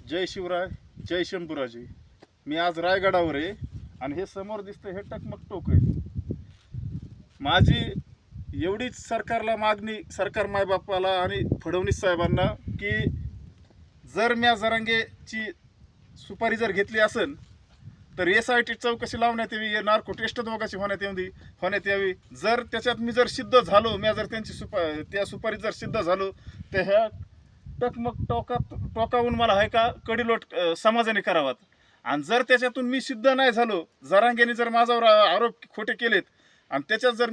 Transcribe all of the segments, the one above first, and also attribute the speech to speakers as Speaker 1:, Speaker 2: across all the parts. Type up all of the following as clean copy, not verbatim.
Speaker 1: जय शिवराय, जय शंभूराजे. मी आज रायगडावर आहे आणि हे समोर दिसतं हे टकमक टोक आहे. माझी एवढीच सरकारला मागणी, सरकार मायबापाला आणि फडणवीस साहेबांना, की जर म्या जरांगेची सुपारी जर घेतली असेल तर SIT चौकशी लावण्यात यावी, नार्को टेस्ट दोघांची होण्यात यावी. जर त्याच्यात मी जर सिद्ध झालो, मी जर त्यांची त्या सुपारीत जर सिद्ध झालो तर ह्या टकमक टोकावून मला आहे का कडीलोट समाजाने करावात. आणि जर त्याच्यातून मी सिद्ध नाही झालो, जरांगेने जर माझ्यावर आरोप खोटे केलेत आणि त्याच्यात जर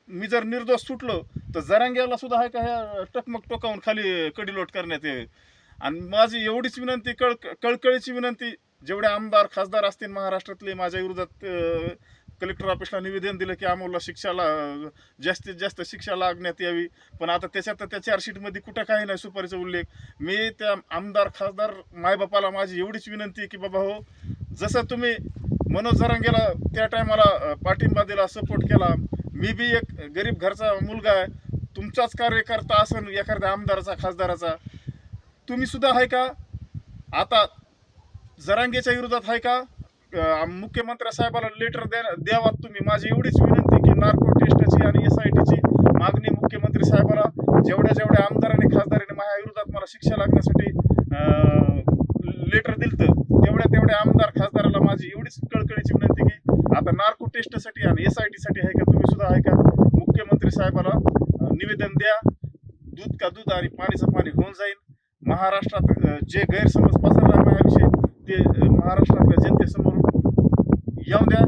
Speaker 1: मी जर निर्दोष सुटलो तर जरांगेला सुद्धा आहे का ह्या टकमक टोकावून खाली कडीलोट करण्यात यावी. आणि माझी एवढीच विनंती, कळकळीची विनंती, जेवढे आमदार खासदार असतील महाराष्ट्रातले, माझ्या विरोधात कलेक्टर ऑफिसला निवेदन दिलं की अमोलला जास्तीत जास्त शिक्षा लागण्यात यावी. पण आता त्याच्यात त्या चार्जशीटमध्ये कुठं काही नाही सुपारीचा उल्लेख. मी त्या आमदार खासदार मायबापाला माझी एवढीच विनंती की बाबा हो, जसं तुम्ही मनोज जरांगेला त्या टायमाला पाठिंबा दिला, सपोर्ट केला, मी बी एक गरीब घरचा मुलगा आहे, तुमचाच कार्यकर्ता असन एखाद्या आमदाराचा खासदाराचा, तुम्ही सुद्धा आहे का आता जरांगेच्या विरोधात आहे का मुख्यमंत्री साहेबाला लेटर द्यावात तुम्ही. माझी एवढीच विनंती की नार्को टेस्टची आणि SITची मागणी मुख्यमंत्री साहेबाला, जेवढ्या आमदारांनी खासदारांनी माझ्या विरोधात मला शिक्षा लागण्यासाठी लेटर दिलं, तेवढ्या आमदार खासदाराला माझी एवढीच कळकळीची विनंती की आता नार्को टेस्टसाठी आणि SITसाठी आहे का तुम्ही सुद्धा आहे का मुख्यमंत्री साहेबाला निवेदन द्या. दूध का दूध आणि पाणीचं पाणी होऊन जाईल. महाराष्ट्रात जे गैरसमज पसरला माझ्याविषयी ते महाराष्ट्रातल्या जनतेसमोर येऊन द्या.